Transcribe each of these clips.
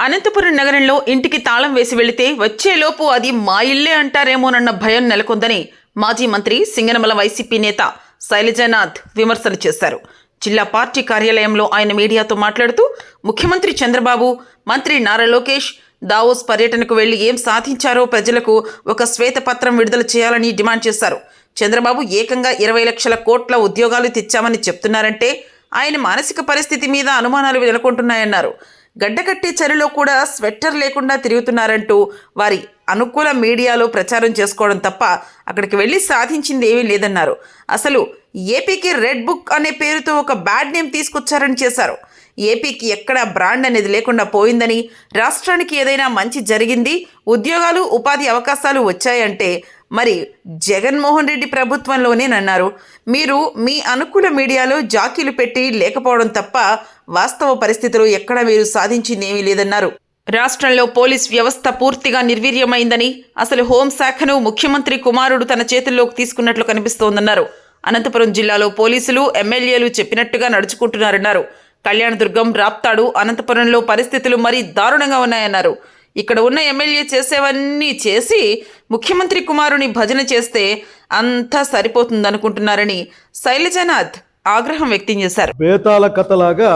అనంతపురం నగరంలో ఇంటికి తాళం వేసి వెళితే వచ్చేలోపు అది మా ఇల్లే అంటారేమోనన్న భయం నెలకొందని మాజీ మంత్రి సింగనమల వైసీపీ నేత శైలజానాథ్ విమర్శలు చేశారు. జిల్లా పార్టీ కార్యాలయంలో ఆయన మీడియాతో మాట్లాడుతూ ముఖ్యమంత్రి చంద్రబాబు, మంత్రి నారా లోకేష్ దావోస్ పర్యటనకు వెళ్లి ఏం సాధించారో ప్రజలకు ఒక శ్వేతపత్రం విడుదల చేయాలని డిమాండ్ చేశారు. చంద్రబాబు ఏకంగా 20 లక్షల కోట్ల ఉద్యోగాలు తెచ్చామని చెప్తున్నారంటే ఆయన మానసిక పరిస్థితి మీద అనుమానాలు నెలకొంటున్నాయన్నారు. గడ్డకట్టే చలిలో కూడా స్వెట్టర్ లేకుండా తిరుగుతున్నారంటూ వారి అనుకూల మీడియాలో ప్రచారం చేసుకోవడం తప్ప అక్కడికి వెళ్ళి సాధించింది ఏమీ లేదన్నారు. అసలు ఏపీకి రెడ్ బుక్ అనే పేరుతో ఒక బ్యాడ్ నేమ్ తీసుకొచ్చారని చేశారు. ఏపీకి ఎక్కడా బ్రాండ్ అనేది లేకుండా పోయిందని, రాష్ట్రానికి ఏదైనా మంచి జరిగింది, ఉద్యోగాలు ఉపాధి అవకాశాలు వచ్చాయంటే మరి జగన్మోహన్ రెడ్డి ప్రభుత్వంలోనేనన్నారు. మీరు మీ అనుకూల మీడియాలో జాకీలు పెట్టి లేకపోవడం తప్ప వాస్తవ పరిస్థితులు ఎక్కడ మీరు సాధించింది ఏమీ లేదన్నారు. రాష్ట్రంలో పోలీస్ వ్యవస్థ పూర్తిగా నిర్వీర్యమైందని, అసలు హోంశాఖను ముఖ్యమంత్రి కుమారుడు తన చేతుల్లోకి తీసుకున్నట్లు కనిపిస్తోందన్నారు. అనంతపురం జిల్లాలో పోలీసులు, ఎమ్మెల్యేలు చెప్పినట్టుగా నడుచుకుంటున్నారన్నారు. కళ్యాణదుర్గం, రాప్తాడు, అనంతపురంలో పరిస్థితులు మరీ దారుణంగా ఉన్నాయన్నారు. ఇక్కడ ఉన్న ఎమ్మెల్యే చేసేవన్నీ చేసి ముఖ్యమంత్రి కుమారుని భజన చేస్తే అంతా సరిపోతుందనుకుంటున్నారని శైలజానాథ్ ఆగ్రహం వ్యక్తం చేశారు. బేతాల కథలాగా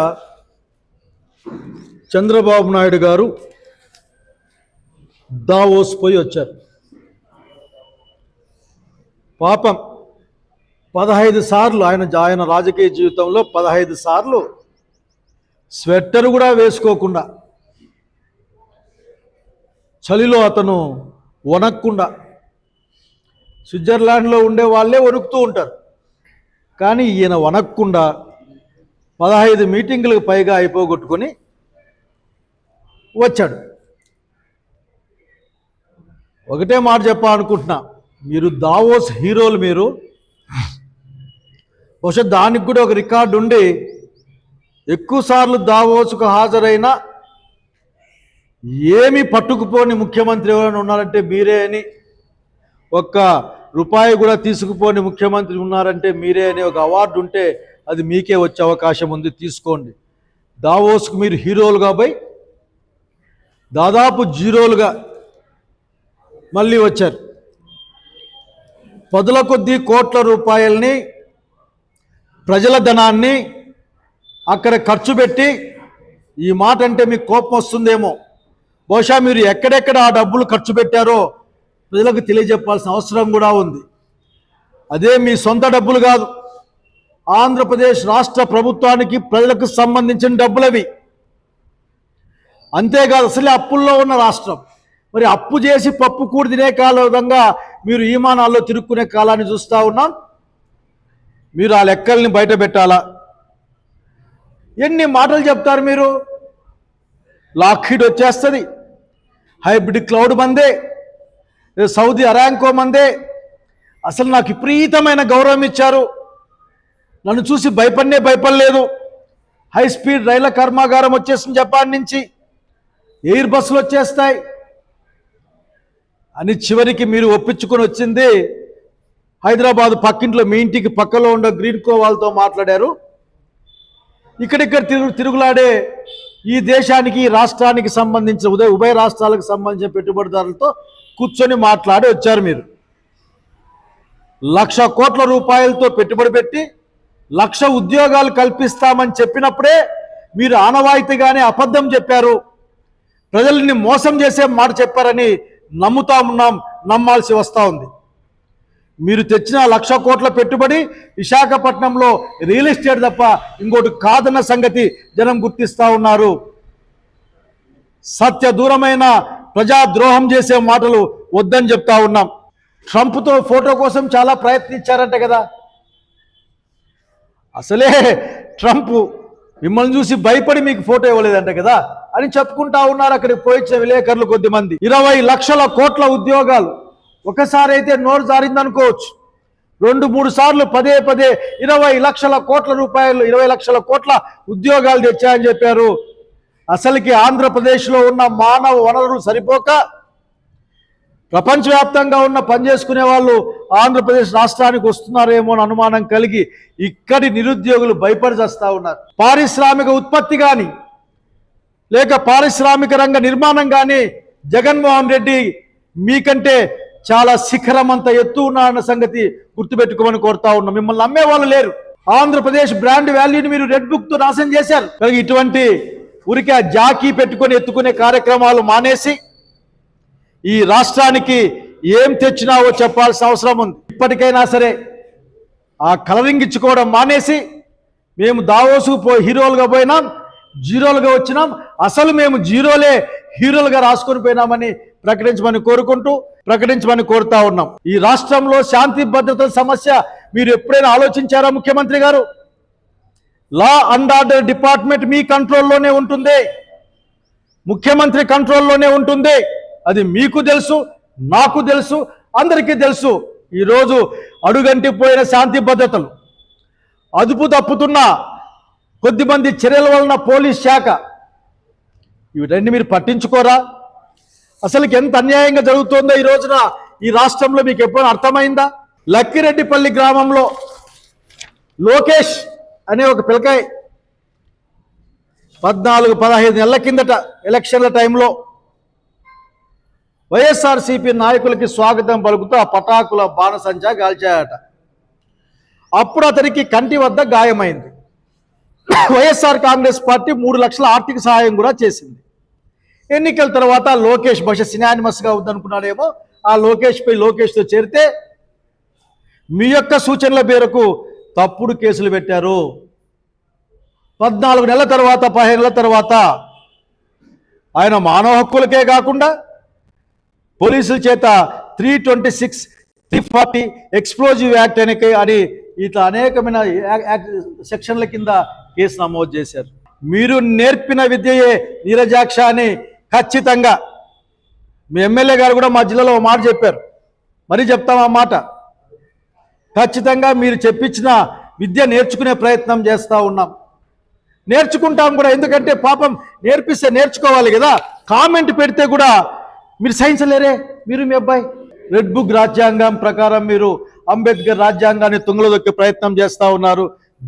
చంద్రబాబు నాయుడు గారు దావోస్ పోయి వచ్చారు. పాపం 15 సార్లు ఆయన రాజకీయ జీవితంలో 15 సార్లు స్వెట్టర్ కూడా వేసుకోకుండా, చలిలో అతను వణక్కుండా, స్విట్జర్లాండ్లో ఉండే వాళ్ళే వణుకుతూ ఉంటారు, కానీ ఈయన వణక్కుండా 15 మీటింగులకు పైగా అయిపోగొట్టుకొని వచ్చాడు. ఒకటే మాట చెప్పాలనుకుంటున్నా, మీరు దావోస్ హీరోలు. మీరు బహుశా దానికి కూడా ఒక రికార్డు ఉండి ఎక్కువసార్లు దావోస్కు హాజరైన ఏమి పట్టుకుపోని ముఖ్యమంత్రి ఎవరైనా ఉన్నారంటే మీరే అని, ఒక్క రూపాయి కూడా తీసుకుపోని ముఖ్యమంత్రి ఉన్నారంటే మీరే అని ఒక అవార్డు ఉంటే అది మీకే వచ్చే అవకాశం ఉంది, తీసుకోండి. దావోస్కు మీరు హీరోలుగా పోయి దాదాపు జీరోలుగా మళ్ళీ వచ్చారు. పదుల కొద్దీ కోట్ల రూపాయలని, ప్రజల ధనాన్ని అక్కడ ఖర్చు పెట్టి, ఈ మాట అంటే మీకు కోపం వస్తుందేమో, బహుశా మీరు ఎక్కడెక్కడ ఆ డబ్బులు ఖర్చు పెట్టారో ప్రజలకు తెలియజెప్పాల్సిన అవసరం కూడా ఉంది. అదే మీ సొంత డబ్బులు కాదు, ఆంధ్రప్రదేశ్ రాష్ట్ర ప్రభుత్వానికి ప్రజలకు సంబంధించిన డబ్బులవి. అంతేకాదు అసలే అప్పుల్లో ఉన్న రాష్ట్రం. మరి అప్పు చేసి పప్పు కూడి తినే విధంగా మీరు ఈమానాల్లో తిరుక్కునే కాలాన్ని చూస్తూ ఉన్నాం. మీరు ఆ లెక్కల్ని బయట పెట్టాలా? ఎన్ని మాటలు చెప్తారు మీరు? లాక్హీడ్ వచ్చేస్తుంది, హైబ్రిడ్ క్లౌడ్ మందే, సౌదీ అరాంకో మందే. అసలు నాకు విపరీతమైన గౌరవం ఇచ్చారు, నన్ను చూసి భయపడలేదు. హై స్పీడ్ రైళ్ల కర్మాగారం వచ్చేసింది జపాన్ నుంచి, ఎయిర్ బస్సులు వచ్చేస్తాయి అని చివరికి మీరు ఒప్పించుకొని వచ్చింది హైదరాబాద్ పక్కింట్లో, మీ ఇంటికి పక్కలో ఉన్న గ్రీన్కో వాళ్ళతో మాట్లాడారు. ఇక్కడిక్కడ తిరుగులాడే ఈ దేశానికి, రాష్ట్రానికి సంబంధించిన ఉభయ రాష్ట్రాలకు సంబంధించిన పెట్టుబడిదారులతో కూర్చొని మాట్లాడి వచ్చారు. మీరు 1,00,000 కోట్ల రూపాయలతో పెట్టుబడి పెట్టి 1,00,000 ఉద్యోగాలు కల్పిస్తామని చెప్పినప్పుడే మీరు ఆనవాయితీగానే అబద్ధం చెప్పారు, ప్రజల్ని మోసం చేసే మాట చెప్పారని నమ్ముతా ఉన్నాం, నమ్మాల్సి వస్తూ ఉంది. మీరు తెచ్చిన 1,00,000 కోట్ల పెట్టుబడి విశాఖపట్నంలో రియల్ ఎస్టేట్ తప్ప ఇంకోటి కాదన్న సంగతి జనం గుర్తిస్తూ ఉన్నారు. సత్య దూరమైన ప్రజాద్రోహం చేసే మాటలు వద్దని చెప్తా ఉన్నాం. ట్రంప్తో ఫోటో కోసం చాలా ప్రయత్నించారంట కదా. అసలే ట్రంప్ మిమ్మల్ని చూసి భయపడి మీకు ఫోటో ఇవ్వలేదంట కదా అని చెప్పుకుంటా ఉన్నారు అక్కడికి పోయించిన విలేకరులు కొద్దిమంది. 20 లక్షల కోట్ల ఉద్యోగాలు ఒకసారి అయితే నోరు జారిందనుకోవచ్చు, 2-3 సార్లు పదే 20 లక్షల కోట్ల రూపాయలు, 20 లక్షల కోట్ల ఉద్యోగాలు తెచ్చాయని చెప్పారు. అసలుకి ఆంధ్రప్రదేశ్లో ఉన్న మానవ వనరులు సరిపోక ప్రపంచవ్యాప్తంగా ఉన్న పనిచేసుకునే వాళ్ళు ఆంధ్రప్రదేశ్ రాష్ట్రానికి వస్తున్నారేమో అని అనుమానం కలిగి ఇక్కడి నిరుద్యోగులు భయపడి చేస్తూ ఉన్నారు. పారిశ్రామిక ఉత్పత్తి కానీ, లేక పారిశ్రామిక రంగ నిర్మాణం కానీ జగన్మోహన్ రెడ్డి మీకంటే చాలా శిఖరం అంత ఎత్తు ఉన్నాడన్న సంగతి గుర్తుపెట్టుకోమని కోరుతా ఉన్నాం. మిమ్మల్ని నమ్మే వాళ్ళు లేరు. ఆంధ్రప్రదేశ్ బ్రాండ్ వాల్యూని మీరు రెడ్ బుక్ తో నాశనం చేశారు. కనుక ఇటువంటి ఊరికే జాకీ పెట్టుకొని ఎత్తుకునే కార్యక్రమాలు మానేసి ఈ రాష్ట్రానికి ఏం తెచ్చినావో చెప్పాల్సిన అవసరం ఉంది. ఇప్పటికైనా సరే ఆ కలరింగ్ ఇచ్చుకోవడం మానేసి మేము దావోసుకు హీరోలుగా పోయినాం, జీరోలుగా వచ్చినాం, అసలు మేము జీరోలే హీరోలుగా రాసుకొని పోయినామని ప్రకటించమని కోరుతా ఉన్నాం. ఈ రాష్ట్రంలో శాంతి భద్రతల సమస్య మీరు ఎప్పుడైనా ఆలోచించారా ముఖ్యమంత్రి గారు? లా అండ్ ఆర్డర్ డిపార్ట్మెంట్ మీ కంట్రోల్లోనే ఉంటుంది, ముఖ్యమంత్రి కంట్రోల్లోనే ఉంటుంది. అది మీకు తెలుసు, నాకు తెలుసు, అందరికీ తెలుసు. ఈరోజు అడుగంటిపోయిన శాంతి భద్రతలు, అదుపు తప్పుతున్న కొద్దిమంది చర్యల వలన పోలీస్ శాఖ, ఇవన్నీ మీరు పట్టించుకోరా? అసలుకి ఎంత అన్యాయంగా జరుగుతుందో ఈ రోజున ఈ రాష్ట్రంలో మీకు ఎప్పుడైనా అర్థమైందా? లక్కిరెడ్డిపల్లి గ్రామంలో లోకేష్ అనే ఒక పిల్లకాయ 14-15 నెలల కిందట ఎలక్షన్ల టైంలో వైఎస్ఆర్సీపీ నాయకులకి స్వాగతం పలుకుతూ ఆ పటాకుల బాణసంచా కాల్చాయట. అప్పుడు అతనికి కంటి వద్ద గాయమైంది. వైఎస్ఆర్ కాంగ్రెస్ పార్టీ 3 లక్షల ఆర్థిక సహాయం కూడా చేసింది. ఎన్నికల తర్వాత లోకేష్ బహుశా సినానిమస్గా ఉందనుకున్నాడేమో, ఆ లోకేష్తో చేరితే మీ యొక్క సూచనల మేరకు తప్పుడు కేసులు పెట్టారు. 14 నెలల తర్వాత 15 నెలల తర్వాత ఆయన మానవ హక్కులకే కాకుండా పోలీసుల చేత 326, 340 ఎక్స్ప్లోజివ్ యాక్ట్ అని ఇట్లా అనేకమైన సెక్షన్ల కింద కేసు నమోదు చేశారు. మీరు నేర్పిన విద్యయే నీరజాక్ష అని ఖచ్చితంగా మీ ఎమ్మెల్యే గారు కూడా మా జిల్లాలో మాట చెప్పారు. మరీ చెప్తాం ఆ మాట. ఖచ్చితంగా మీరు చెప్పించిన విద్య నేర్చుకునే ప్రయత్నం చేస్తూ ఉన్నాం, నేర్చుకుంటాం కూడా. ఎందుకంటే పాపం నేర్పిస్తే నేర్చుకోవాలి కదా. కామెంట్ పెడితే కూడా మీరు సైన్స్ లేరే, మీరు మీ అబ్బాయి రెడ్ బుక్ రాజ్యాంగం ప్రకారం మీరు అంబేద్కర్ రాజ్యాంగాన్ని తుంగలో దొక్కే ప్రయత్నం చేస్తూ ఉన్నారు.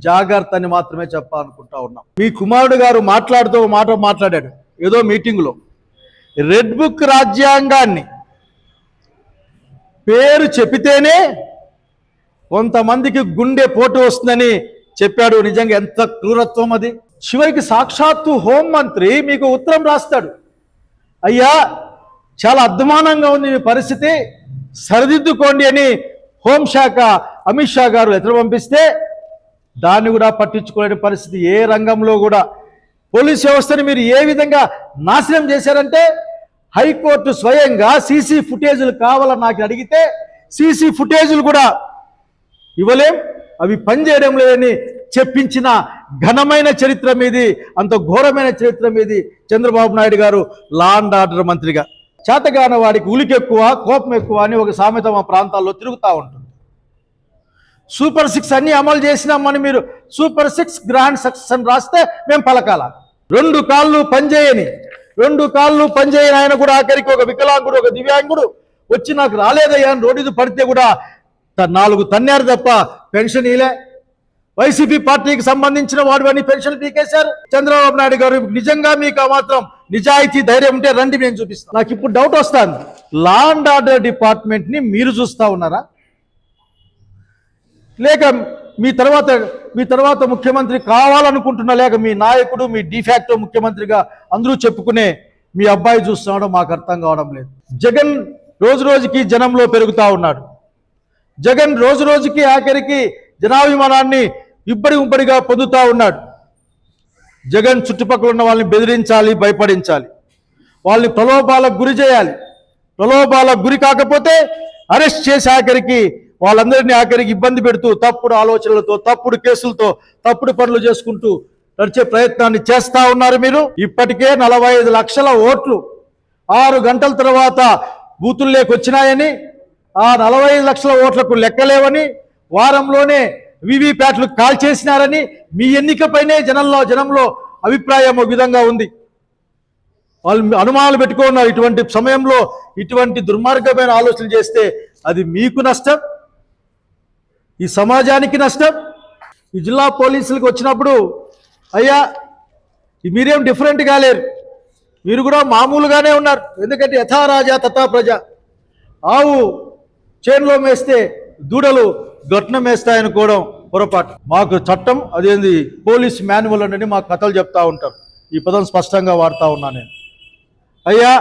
జాగ్రత్త అని మాత్రమే చెప్పాలనుకుంటా ఉన్నాం. మీ కుమారుడు గారు మాట్లాడాడు ఏదో మీటింగ్లో, రెడ్ బుక్ రాజ్యాంగాన్ని పేరు చెప్పితేనే కొంతమందికి గుండె పోటు వస్తుందని చెప్పాడు. నిజంగా ఎంత క్రూరత్వం అది. చివరికి సాక్షాత్తు హోంమంత్రి మీకు ఉత్తరం రాస్తాడు, అయ్యా చాలా అద్మానంగా ఉంది మీ పరిస్థితి, సరిదిద్దుకోండి అని హోంశాఖ అమిత్ షా గారు లెటర్ పంపిస్తే దాన్ని కూడా పట్టించుకోలేని పరిస్థితి. ఏ రంగంలో కూడా పోలీస్ వ్యవస్థని మీరు ఏ విధంగా నాశనం చేశారంటే, హైకోర్టు స్వయంగా సీసీ ఫుటేజీలు కావాలని నాకు అడిగితే సీసీ ఫుటేజీలు కూడా ఇవ్వలేం, అవి పనిచేయడం లేదని చెప్పించిన ఘనమైన చరిత్ర మీది, అంత ఘోరమైన చరిత్ర మీది చంద్రబాబు నాయుడు గారు లా అండ్ ఆర్డర్ మంత్రిగా. చేతగాన వాడికి ఉలికి ఎక్కువ, కోపం ఎక్కువ అని ఒక సామెత మా ప్రాంతాల్లో తిరుగుతూ ఉంటుంది. సూపర్ 6 అన్ని అమలు చేసినామని మీరు సూపర్ 6 గ్రాండ్ సక్సెస్ అని రాస్తే మేము పలకాల. 2 కాళ్ళు పనిచేయని ఆయన కూడా ఆఖరికి ఒక వికలాంగుడు, ఒక దివ్యాంగుడు వచ్చి నాకు రాలేదయ్యా అని రోడ్డు పడితే కూడా 4 తన్నారు తప్ప పెన్షన్ ఇలే. వైసీపీ పార్టీకి సంబంధించిన వాడు అని పెన్షన్ పీకేశారు. చంద్రబాబు నాయుడు గారు నిజంగా మీకు ఆ మాత్రం నిజాయితీ ధైర్యం ఉంటే రండి, నేను చూపిస్తాను. నాకు ఇప్పుడు డౌట్ వస్తుంది, లా అండ్ ఆర్డర్ డిపార్ట్మెంట్ని మీరు చూస్తూ ఉన్నారా, లేక మీ తర్వాత ముఖ్యమంత్రి కావాలనుకుంటున్నా, లేక మీ నాయకుడు మీ డిఫాక్టో ముఖ్యమంత్రిగా అందరూ చెప్పుకునే మీ అబ్బాయి చూస్తున్నాడో మాకు అర్థం కావడం లేదు. జగన్ రోజుకి జనంలో పెరుగుతూ ఉన్నాడు. జగన్ రోజుకి ఆఖరికి జనాభిమానాన్ని ఇబ్బడిగా పొందుతూ ఉన్నాడు. జగన్ చుట్టుపక్కల ఉన్న వాళ్ళని బెదిరించాలి, భయపడించాలి, వాళ్ళని ప్రలోభాలకు గురి చేయాలి. ప్రలోభాలకు గురి కాకపోతే అరెస్ట్ చేసి వాళ్ళందరినీ ఇబ్బంది పెడుతూ తప్పుడు ఆలోచనలతో, తప్పుడు కేసులతో, తప్పుడు పనులు చేసుకుంటూ నడిచే ప్రయత్నాన్ని చేస్తూ ఉన్నారు మీరు. ఇప్పటికే 45 లక్షల ఓట్లు 6 గంటల తర్వాత బూతుల్లోకి వచ్చినాయని, ఆ 45 లక్షల ఓట్లకు లెక్కలేవని, వారంలోనే వీవీప్యాట్లు కాల్ చేసినారని మీ ఎన్నికపైనే జనంలో అభిప్రాయం ఒక విధంగా ఉంది. వాళ్ళు అనుమానాలు పెట్టుకున్నారు. ఇటువంటి సమయంలో ఇటువంటి దుర్మార్గమైన ఆలోచనలు చేస్తే అది మీకు నష్టం, ఈ సమాజానికి నష్టం. ఈ జిల్లా పోలీసులకు వచ్చినప్పుడు, అయ్యా మీరేం డిఫరెంట్గా లేరు, మీరు కూడా మామూలుగానే ఉన్నారు. ఎందుకంటే యథా రాజా తథా ప్రజ. ఆవు చేనులో మేస్తే దూడలు గట్నం వేస్తాయనుకోవడం పొరపాటు. మాకు చట్టం అదేంది పోలీస్ మాన్యువల్ అని మాకు కథలు చెప్తా ఉంటారు. ఈ పదం స్పష్టంగా వాడుతూ ఉన్నా నేను. అయ్యా,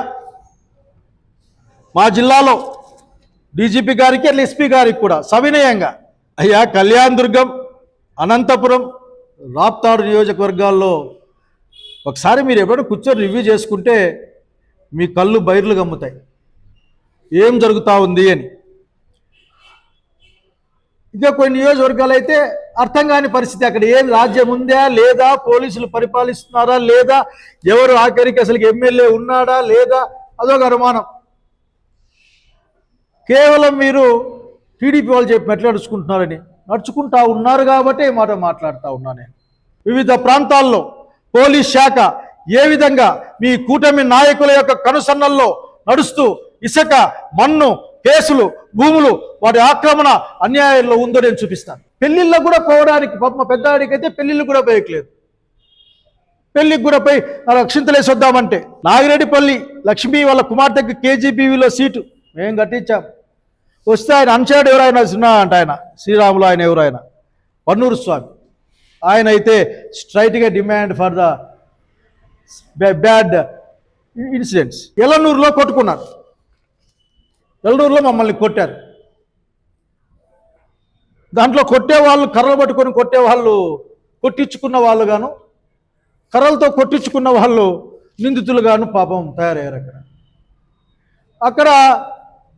మా జిల్లాలో డీజీపీ గారికి అట్లా ఎస్పీ గారికి కూడా సవినయంగా, అయ్యా, కళ్యాణ్ దుర్గం, అనంతపురం, రాప్తాడు నియోజకవర్గాల్లో ఒకసారి మీరు ఎప్పుడైనా కూర్చొని రివ్యూ చేసుకుంటే మీ కళ్ళు బైర్లు గమ్ముతాయి ఏం జరుగుతూ ఉంది అని. ఇంకా కొన్ని నియోజకవర్గాలు అయితే అర్థం కాని పరిస్థితి. అక్కడ ఏం రాజ్యం ఉందా లేదా, పోలీసులు పరిపాలిస్తున్నారా లేదా, ఎవరు ఆఖరికి అసలు ఎమ్మెల్యే ఉన్నాడా లేదా, అదొక అనుమానం. కేవలం మీరు టీడీపీ వాళ్ళు చెప్పినట్లు నడుచుకుంటున్నారని నడుచుకుంటా ఉన్నారు కాబట్టి ఈ మాట మాట్లాడుతూ ఉన్నా నేను. వివిధ ప్రాంతాల్లో పోలీస్ శాఖ ఏ విధంగా మీ కూటమి నాయకుల యొక్క కనుసన్నల్లో నడుస్తూ ఇసుక, మన్ను, కేసులు, భూములు, వాటి ఆక్రమణ, అన్యాయంలో ఉందో నేను చూపిస్తాను. పెళ్లిళ్ళకు కూడా పోవడానికి పాప పెద్దవాడికైతే పెళ్లిళ్ళు కూడా పోయట్లేదు. పెళ్లికి కూడా పోయి అక్షింతలేసి వద్దామంటే నాగిరెడ్డిపల్లి లక్ష్మీ వాళ్ళ కుమార్తెకి కేజీబీవీలో సీటు మేము కట్టించాం. వస్తే ఆయన అంశాడు ఎవరైనా చిన్న అంట, ఆయన శ్రీరాములు, ఆయన ఎవరైనా పన్నూరు స్వామి, ఆయన అయితే స్ట్రైట్గా demand for the bad incidents. ఎల్లనూరులో కొట్టుకున్నారు, ఎల్లనూరులో మమ్మల్ని కొట్టారు. దాంట్లో కొట్టేవాళ్ళు కర్రలు పట్టుకొని కొట్టేవాళ్ళు కొట్టించుకున్న వాళ్ళు గాను, కర్రలతో కొట్టించుకున్న వాళ్ళు నిందితులుగాను పాపం తయారయ్యారు. అక్కడ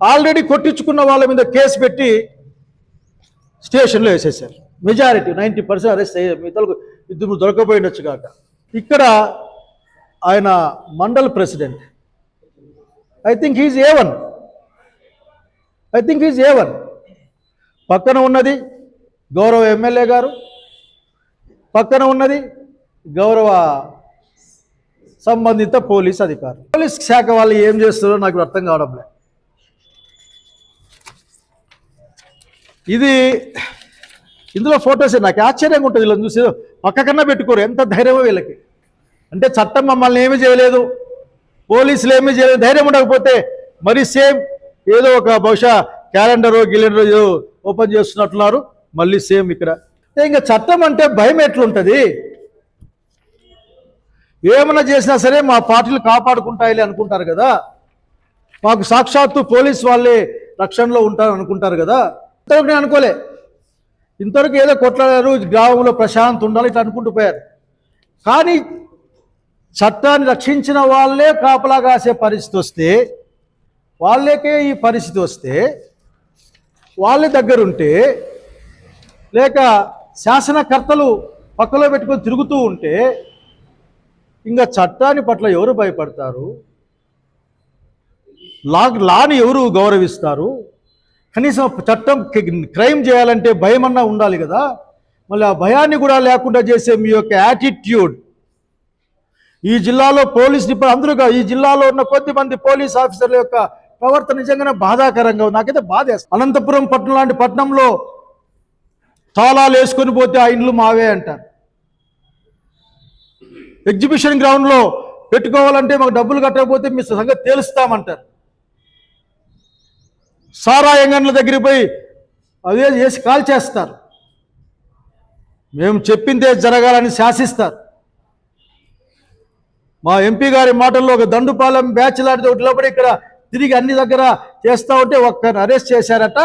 ఆల్రెడీ కొట్టించుకున్న వాళ్ళ మీద కేసు పెట్టి స్టేషన్లో వేసేసారు. మెజారిటీ 90% అరెస్ట్ అయ్యారు. మిగతాలకు ఇద్దరు దొరకపోయిండొచ్చు కాక. ఇక్కడ ఆయన mandal president, I think he's A1. పక్కన ఉన్నది గౌరవ ఎమ్మెల్యే గారు, పక్కన ఉన్నది గౌరవ సంబంధిత పోలీస్ అధికారులు. పోలీస్ శాఖ వాళ్ళు ఏం చేస్తారో నాకు అర్థం కావడం లేదు. ఇది ఇందులో ఫొటోస్ నాకు ఆశ్చర్యంగా ఉంటుంది. వీళ్ళని చూసి పక్కకన్నా పెట్టుకోరు, ఎంత ధైర్యమో వీళ్ళకి. అంటే చట్టం మమ్మల్ని ఏమీ చేయలేదు, పోలీసులు ఏమీ చేయలేదు, ధైర్యం ఉండకపోతే మరి సేమ్ ఏదో ఒక బహుశా క్యాలెండరో ఏదో ఓపెన్ చేస్తున్నట్లున్నారు. మళ్ళీ సేమ్ ఇక్కడ. ఇంకా చట్టం అంటే భయం ఎట్లుంటుంది? ఏమన్నా చేసినా సరే మా పార్టీలు కాపాడుకుంటాయిలే అనుకుంటారు కదా, మాకు సాక్షాత్తు పోలీస్ వాళ్ళే రక్షణలో ఉంటారు అనుకుంటారు కదా. ఇంతవరకు నేను అనుకోలే. ఇంతవరకు ఏదో కొట్లాడారు, గ్రామంలో ప్రశాంత్ ఉండాలి ఇట్లా అనుకుంటూ పోయారు. కానీ చట్టాన్ని రక్షించిన వాళ్ళే కాపలా కాసే పరిస్థితి వస్తే, వాళ్ళకే ఈ పరిస్థితి వస్తే, వాళ్ళ దగ్గరుంటే, లేక శాసనకర్తలు పక్కలో పెట్టుకొని తిరుగుతూ ఉంటే ఇంకా చట్టాన్ని పట్ల ఎవరు భయపడతారు? లాని ఎవరు గౌరవిస్తారు? కనీసం చట్టం క్రైమ్ చేయాలంటే భయమన్నా ఉండాలి కదా. మళ్ళీ ఆ భయాన్ని కూడా లేకుండా చేసే మీ యొక్క యాటిట్యూడ్, ఈ జిల్లాలో పోలీస్ అందరూగా ఈ జిల్లాలో ఉన్న కొద్దిమంది పోలీస్ ఆఫీసర్ల యొక్క ప్రవర్తన నిజంగానే బాధాకరంగా ఉంది. నాకైతే బాధ. అనంతపురం పట్టణం లాంటి పట్టణంలో తాళాలు వేసుకొని పోతే ఆ ఇండ్లు మావే అంటారు. ఎగ్జిబిషన్ గ్రౌండ్లో పెట్టుకోవాలంటే మాకు డబ్బులు కట్టకపోతే మీ సంగతి తేలుస్తామంటారు. సారాయంగన్ల దగ్గరికి పోయి అదే చేసి కాల్ చేస్తారు. మేము చెప్పిందే జరగాలని శాసిస్తారు. మా ఎంపీ గారి మాటల్లో ఒక దండుపాలెం బ్యాచ్ లాంటిది ఒకటి లోపల ఇక్కడ తిరిగి అన్ని దగ్గర చేస్తూ ఉంటే ఒక్కరిని అరెస్ట్ చేశారట.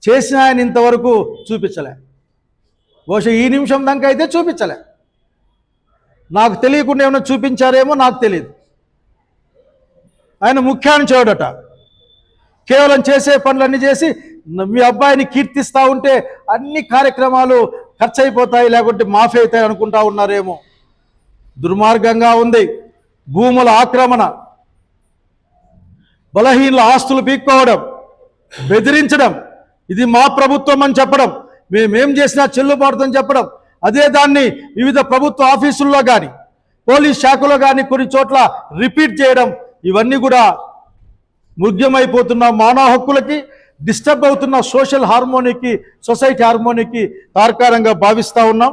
చేసిన ఆయన ఇంతవరకు చూపించలే. బహుశా ఈ నిమిషం దాకా అయితే చూపించలే. నాకు తెలియకుండా ఏమైనా చూపించారేమో నాకు తెలియదు. ఆయన ముఖ్యాన్ని చూడట, కేవలం చేసే పనులన్నీ చేసి మీ అబ్బాయిని కీర్తిస్తూ ఉంటే అన్ని కార్యక్రమాలు ఖర్చు అయిపోతాయి, లేకుంటే మాఫీ అవుతాయి అనుకుంటా ఉన్నారేమో. దుర్మార్గంగా ఉంది. భూముల ఆక్రమణ, బలహీనుల ఆస్తులు పీక్కోవడం, బెదిరించడం, ఇది మా ప్రభుత్వం అని చెప్పడం, మేమేం చేసినా చెల్లుబాటుని చెప్పడం, అదే దాన్ని వివిధ ప్రభుత్వ ఆఫీసుల్లో కానీ పోలీస్ శాఖలో కానీ కొన్ని చోట్ల రిపీట్ చేయడం, ఇవన్నీ కూడా ముగ్యమైపోతున్న మానవ హక్కులకి, డిస్టర్బ్ అవుతున్న సోషల్ హార్మోనీకి, సొసైటీ హార్మోనీకి తార్కారంగా భావిస్తూ ఉన్నాం.